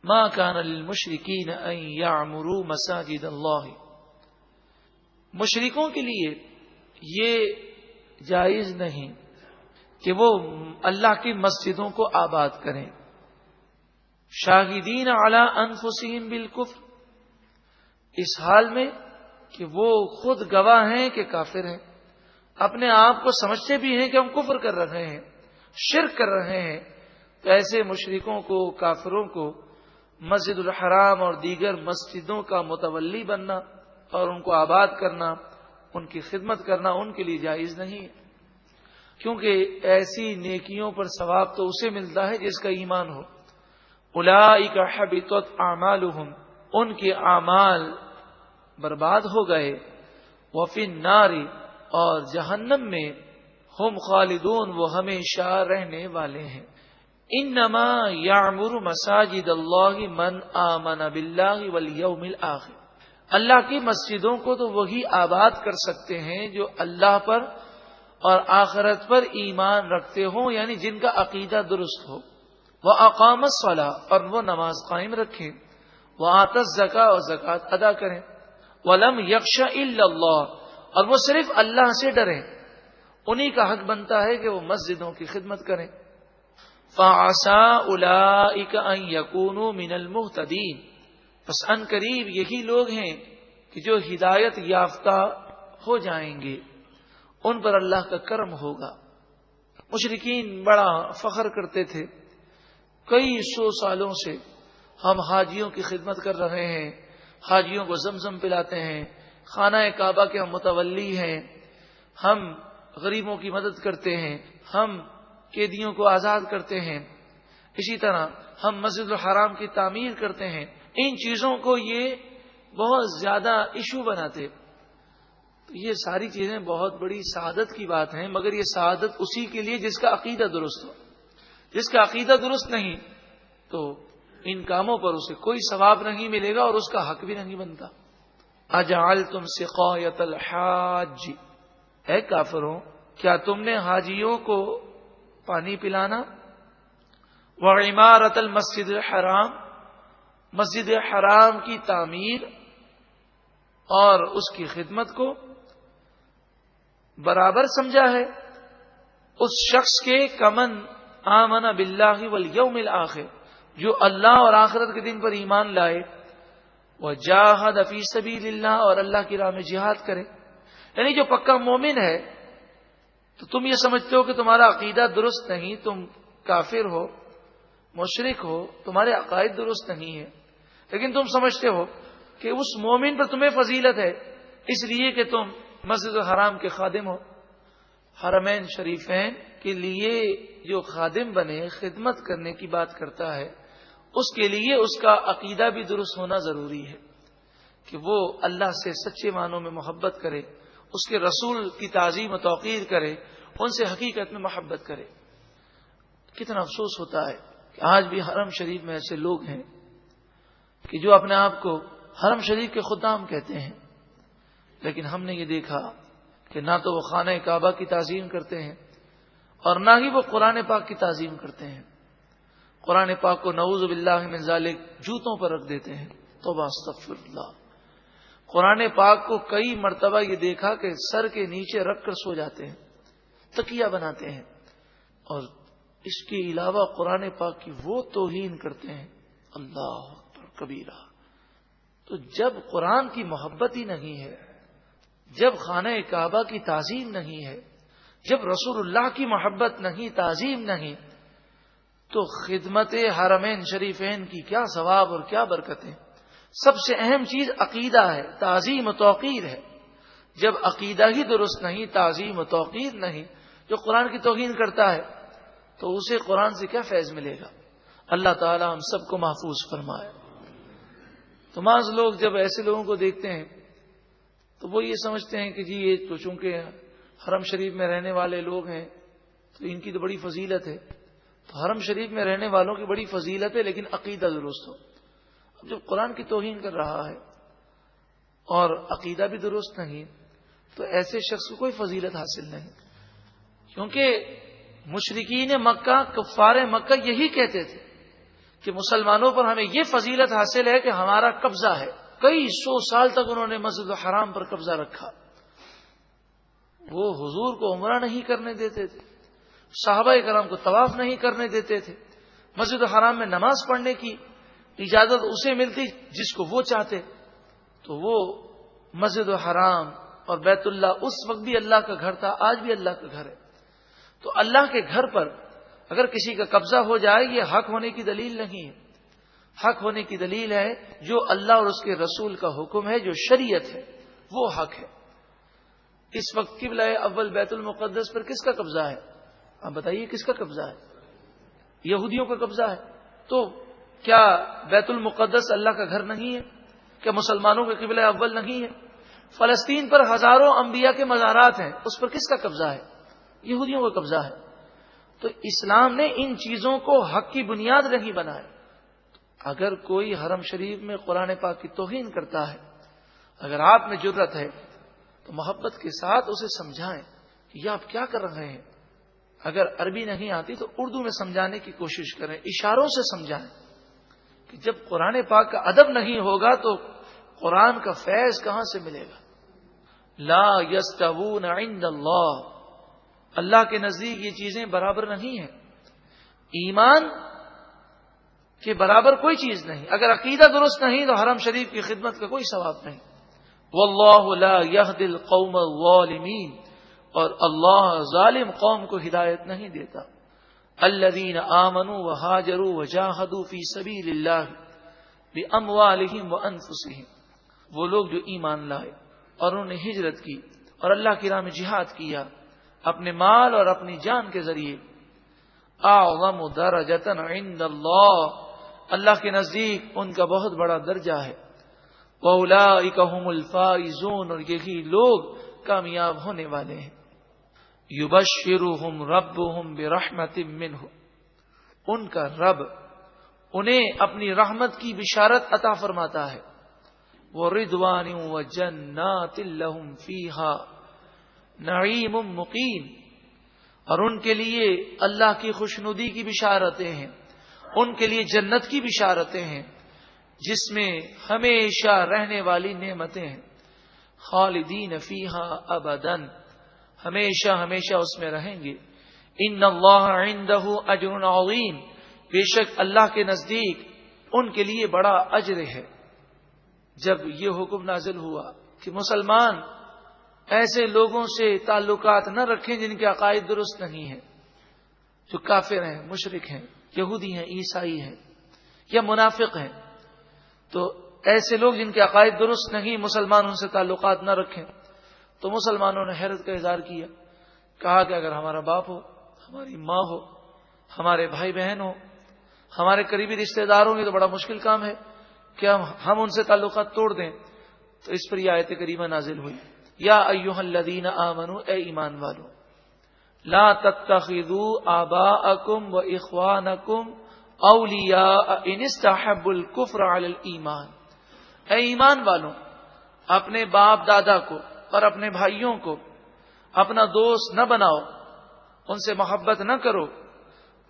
ما كان للمشرکین ان یعمروا مساجد اللہ، مشرکوں کے لیے یہ جائز نہیں کہ وہ اللہ کی مسجدوں کو آباد کریں، شاہدین علی انفسہم بالکفر، اس حال میں کہ وہ خود گواہ ہیں کہ کافر ہیں، اپنے آپ کو سمجھتے بھی ہیں کہ ہم کفر کر رہے ہیں، شرک کر رہے ہیں، تو ایسے مشرکوں کو، کافروں کو مسجد الحرام اور دیگر مسجدوں کا متولی بننا اور ان کو آباد کرنا، ان کی خدمت کرنا ان کے لیے جائز نہیں ہے، کیونکہ ایسی نیکیوں پر ثواب تو اسے ملتا ہے جس کا ایمان ہو۔ اولئک حبطت اعمالہم، ان کے اعمال برباد ہو گئے، وفی النار، اور جہنم میں، ہم خالدون، وہ ہمیشہ رہنے والے ہیں۔ انما یعمر مساجد اللہ من آمن باللہ والیوم الآخر، اللہ کی مسجدوں کو تو وہی آباد کر سکتے ہیں جو اللہ پر اور آخرت پر ایمان رکھتے ہوں، یعنی جن کا عقیدہ درست ہو، وَأَقَامَ الصَّلَاةَ، اور وہ نماز قائم رکھیں، وَآتَى الزَّكَاةَ، اور زکوٰۃ ادا کریں، وَلَمْ يَخْشَ إِلَّا اللَّهَ، اور وہ صرف اللہ سے ڈریں، انہی کا حق بنتا ہے کہ وہ مسجدوں کی خدمت کریں۔ فَعَسَىٰ أُولَٰئِكَ أَن يَكُونُوا مِنَ الْمُهْتَدِينَ، پس ان قریب یہی لوگ ہیں کہ جو ہدایت یافتہ ہو جائیں گے، ان پر اللہ کا کرم ہوگا۔ مشرکین بڑا فخر کرتے تھے، کئی سو سالوں سے ہم حاجیوں کی خدمت کر رہے ہیں، حاجیوں کو زمزم پلاتے ہیں، خانہ کعبہ کے ہم متولی ہیں، ہم غریبوں کی مدد کرتے ہیں، ہم قیدیوں کو آزاد کرتے ہیں، اسی طرح ہم مسجد الحرام کی تعمیر کرتے ہیں۔ ان چیزوں کو یہ بہت زیادہ ایشو بناتے، تو یہ ساری چیزیں بہت بڑی سعادت کی بات ہیں، مگر یہ سعادت اسی کے لیے جس کا عقیدہ درست ہو۔ جس کا عقیدہ درست نہیں تو ان کاموں پر اسے کوئی ثواب نہیں ملے گا اور اس کا حق بھی نہیں بنتا۔ اجعلتم سقایۃ الحاج، اے کافروں، کیا تم نے حاجیوں کو پانی پلانا، وعمارۃ المسجد الحرام، مسجد حرام کی تعمیر اور اس کی خدمت کو برابر سمجھا ہے اس شخص کے کمن آمن باللہ والیوم الآخر، جو اللہ اور آخرت کے دن پر ایمان لائے، وجاہد فی سبیل اللہ، اور اللہ کی راہ میں جہاد کرے۔ یعنی جو پکا مومن ہے، تو تم یہ سمجھتے ہو کہ تمہارا عقیدہ درست نہیں، تم کافر ہو، مشرک ہو، تمہارے عقائد درست نہیں ہے، لیکن تم سمجھتے ہو کہ اس مومن پر تمہیں فضیلت ہے اس لیے کہ تم مسجد الحرام کے خادم ہو۔ حرمین شریفین کے لیے جو خادم بنے، خدمت کرنے کی بات کرتا ہے، اس کے لیے اس کا عقیدہ بھی درست ہونا ضروری ہے کہ وہ اللہ سے سچے معنوں میں محبت کرے، اس کے رسول کی تعظیم و توقیر کرے، ان سے حقیقت میں محبت کرے۔ کتنا افسوس ہوتا ہے کہ آج بھی حرم شریف میں ایسے لوگ ہیں کہ جو اپنے آپ کو حرم شریف کے خدام کہتے ہیں، لیکن ہم نے یہ دیکھا کہ نہ تو وہ خانہ کعبہ کی تعظیم کرتے ہیں اور نہ ہی وہ قرآن پاک کی تعظیم کرتے ہیں۔ قرآن پاک کو نعوذ باللہ من ذالک جوتوں پر رکھ دیتے ہیں، توبہ استغفر اللہ۔ قرآن پاک کو کئی مرتبہ یہ دیکھا کہ سر کے نیچے رکھ کر سو جاتے ہیں، تکیہ بناتے ہیں، اور اس کے علاوہ قرآن پاک کی وہ توہین کرتے ہیں، اللہ اکبر کبیرہ۔ تو جب قرآن کی محبت ہی نہیں ہے، جب خانہ کعبہ کی تعظیم نہیں ہے، جب رسول اللہ کی محبت نہیں، تعظیم نہیں، تو خدمت حرمین شریفین کی کیا ثواب اور کیا برکتیں۔ سب سے اہم چیز عقیدہ ہے، تعظیم و توقیر ہے۔ جب عقیدہ ہی درست نہیں، تعظیم و توقیر نہیں، جو قرآن کی توہین کرتا ہے تو اسے قرآن سے کیا فیض ملے گا؟ اللہ تعالی ہم سب کو محفوظ فرمائے۔ تو بعض لوگ جب ایسے لوگوں کو دیکھتے ہیں تو وہ یہ سمجھتے ہیں کہ جی یہ تو چونکہ حرم شریف میں رہنے والے لوگ ہیں تو ان کی تو بڑی فضیلت ہے۔ تو حرم شریف میں رہنے والوں کی بڑی فضیلت ہے، لیکن عقیدہ درست ہو۔ اب جب قرآن کی توہین کر رہا ہے اور عقیدہ بھی درست نہیں تو ایسے شخص کو کوئی فضیلت حاصل نہیں، کیونکہ مشرکین مکہ، کفار مکہ یہی کہتے تھے کہ مسلمانوں پر ہمیں یہ فضیلت حاصل ہے کہ ہمارا قبضہ ہے. کئی سو سال تک انہوں نے مسجد الحرام پر قبضہ رکھا. وہ حضور کو عمرہ نہیں کرنے دیتے تھے، صحابہ کرام کو طواف نہیں کرنے دیتے تھے. مسجد الحرام میں نماز پڑھنے کی اجازت اسے ملتی جس کو وہ چاہتے. تو وہ مسجد الحرام اور بیت اللہ اس وقت بھی اللہ کا گھر تھا، آج بھی اللہ کا گھر ہے. تو اللہ کے گھر پر اگر کسی کا قبضہ ہو جائے یہ حق ہونے کی دلیل نہیں ہے. حق ہونے کی دلیل ہے جو اللہ اور اس کے رسول کا حکم ہے، جو شریعت ہے وہ حق ہے. اس وقت قبلہ اول بیت المقدس پر کس کا قبضہ ہے؟ آپ بتائیے کس کا قبضہ ہے؟ یہودیوں کا قبضہ ہے. تو کیا بیت المقدس اللہ کا گھر نہیں ہے؟ کیا مسلمانوں کا قبلہ اول نہیں ہے؟ فلسطین پر ہزاروں انبیاء کے مزارات ہیں، اس پر کس کا قبضہ ہے؟ یہودیوں کا قبضہ ہے. تو اسلام نے ان چیزوں کو حق کی بنیاد نہیں بنایا. اگر کوئی حرم شریف میں قرآن پاک کی توہین کرتا ہے، اگر آپ میں جرأت ہے تو محبت کے ساتھ اسے سمجھائیں کہ یہ آپ کیا کر رہے ہیں. اگر عربی نہیں آتی تو اردو میں سمجھانے کی کوشش کریں، اشاروں سے سمجھائیں کہ جب قرآن پاک کا ادب نہیں ہوگا تو قرآن کا فیض کہاں سے ملے گا. لا یستوون عند اللہ، اللہ کے نزدیک یہ چیزیں برابر نہیں ہیں. ایمان کے برابر کوئی چیز نہیں. اگر عقیدہ درست نہیں تو حرم شریف کی خدمت کا کوئی ثواب نہیں. واللہ لا یہدی القوم الظالمین، اور اللہ ظالم قوم کو ہدایت نہیں دیتا. الذین آمنوا وہاجروا وجاہدوا فی سبیل اللہ باموالہم وانفسہم، وہ لوگ جو ایمان لائے اور انہوں نے ہجرت کی اور اللہ کی راہ میں جہاد کیا اپنے مال اور اپنی جان کے ذریعے. اعظم درجۃ عند اللہ، اللہ کے نزدیک ان کا بہت بڑا درجہ ہے. وَأُولَٰئِكَ هُمُ الْفَائِزُونَ، اور یہی لوگ کامیاب ہونے والے ہیں. يُبَشِّرُهُمْ رَبُّهُمْ بِرَحْمَةٍ مِّنْهُ، ان کا رب انہیں اپنی رحمت کی بشارت عطا فرماتا ہے. وَرِضْوَانٍ وَجَنَّاتٍ لَّهُمْ فِيهَا نَعِيمٌ مُقِيمٌ، اور ان کے لیے اللہ کی خوشنودی کی بشارتیں ہیں، ان کے لیے جنت کی بشارتیں ہیں جس میں ہمیشہ رہنے والی نعمتیں ہیں. خالدین فیہا ابدا، ہمیشہ ہمیشہ اس میں رہیں گے. ان اللہ عندہ اجر عظیم، بے شک اللہ کے نزدیک ان کے لیے بڑا اجر ہے. جب یہ حکم نازل ہوا کہ مسلمان ایسے لوگوں سے تعلقات نہ رکھیں جن کے عقائد درست نہیں ہیں، جو کافر ہیں، مشرک ہیں، یہودی ہیں، عیسائی ہیں یا منافق ہیں، تو ایسے لوگ جن کے عقائد درست نہیں، مسلمان ان سے تعلقات نہ رکھیں. تو مسلمانوں نے حیرت کا اظہار کیا، کہا کہ اگر ہمارا باپ ہو، ہماری ماں ہو، ہمارے بھائی بہن ہو، ہمارے قریبی رشتہ دار ہوں گے تو بڑا مشکل کام ہے کہ ہم ان سے تعلقات توڑ دیں. تو اس پر یہ آیت کریمہ نازل ہوئی، یا ایھا الذین آمنوا، اے ایمان والو، لا تتخذوا آباءکم واخوانکم اولیاء ان استحبوا الکفر علی الایمان. اے ایمان والو، اپنے باپ دادا کو اور اپنے بھائیوں کو اپنا دوست نہ بناؤ، ان سے محبت نہ کرو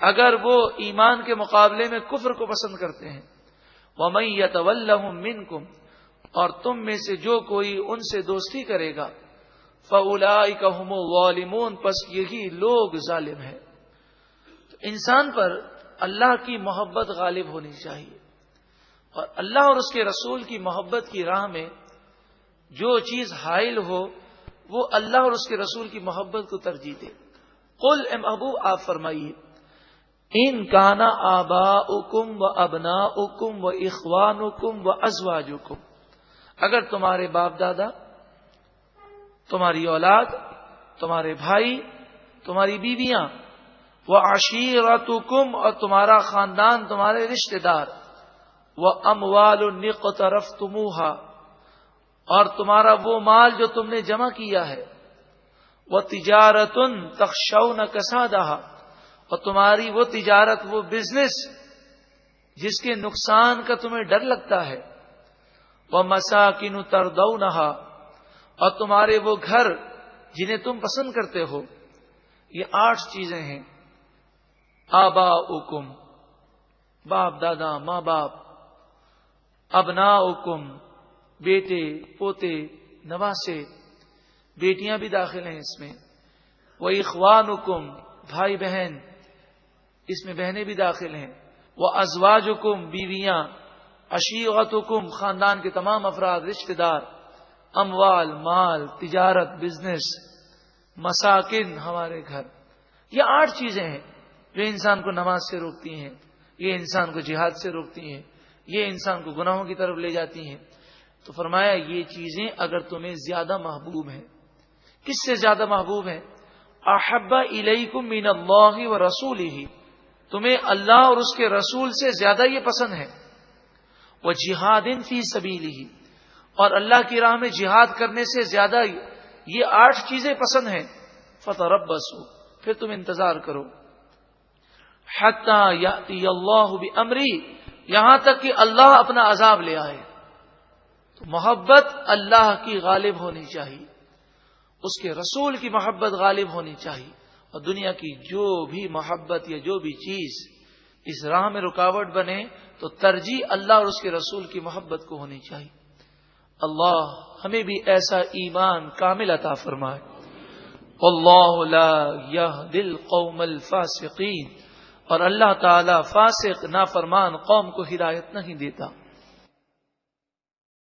اگر وہ ایمان کے مقابلے میں کفر کو پسند کرتے ہیں. وَمَن يَتَوَلَّهُم مِّنكُمْ، اور تم میں سے جو کوئی ان سے دوستی کرے گا، فَأُولَٰئِكَ هُمُ الظَّالِمُونَ، پس یہی لوگ ظالم ہیں. تو انسان پر اللہ کی محبت غالب ہونی چاہیے، اور اللہ اور اس کے رسول کی محبت کی راہ میں جو چیز حائل ہو وہ اللہ اور اس کے رسول کی محبت کو ترجیح دے. قل، اے محبوب آپ فرمائیے، ان کانا آباؤکم و ابناؤکم و اخوانکم و ازواجکم، اگر تمہارے باپ دادا، تمہاری اولاد، تمہارے بھائی، تمہاری بیویاں، و عشیرتکم، اور تمہارا خاندان، تمہارے رشتہ دار، و اموال اقترفتموها، اور تمہارا وہ مال جو تم نے جمع کیا ہے، و تجارت تخشون کسادها، اور تمہاری وہ تجارت، وہ بزنس جس کے نقصان کا تمہیں ڈر لگتا ہے، وَمَسَاكِنُ تَرْضَوْنَهَا، اور تمہارے وہ گھر جنہیں تم پسند کرتے ہو. یہ 8 چیزیں ہیں. آباؤکم، باپ دادا ماں باپ، ابناؤکم بیٹے پوتے نواسے، بیٹیاں بھی داخل ہیں اس میں، وَإِخْوَانُكُمْ بھائی بہن، اس میں بہنیں بھی داخل ہیں، وَأَزْوَاجُكُمْ بیویاں، عشیرتکم خاندان کے تمام افراد رشتہ دار، اموال مال تجارت بزنس، مساکن ہمارے گھر. یہ 8 چیزیں ہیں جو انسان کو نماز سے روکتی ہیں، یہ انسان کو جہاد سے روکتی ہیں، یہ انسان کو گناہوں کی طرف لے جاتی ہیں. تو فرمایا یہ چیزیں اگر تمہیں زیادہ محبوب ہیں، کس سے زیادہ محبوب ہیں؟ احب الیکم من اللہ ورسولہ، تمہیں اللہ اور اس کے رسول سے زیادہ یہ پسند ہے، وجہاد فی سبیلہ، اور اللہ کی راہ میں جہاد کرنے سے زیادہ یہ 8 چیزیں پسند ہیں. فتربصوا، پھر تم انتظار کرو، حتی یأتی اللہ بامری، یہاں تک کہ اللہ اپنا عذاب لے آئے. تو محبت اللہ کی غالب ہونی چاہیے، اس کے رسول کی محبت غالب ہونی چاہیے، اور دنیا کی جو بھی محبت یا جو بھی چیز اس راہ میں رکاوٹ بنے تو ترجیح اللہ اور اس کے رسول کی محبت کو ہونی چاہیے. اللہ ہمیں بھی ایسا ایمان کامل عطا فرمائے. واللہ لا یہدی القوم الفاسقین، اور اللہ تعالی فاسق نافرمان قوم کو ہدایت نہیں دیتا.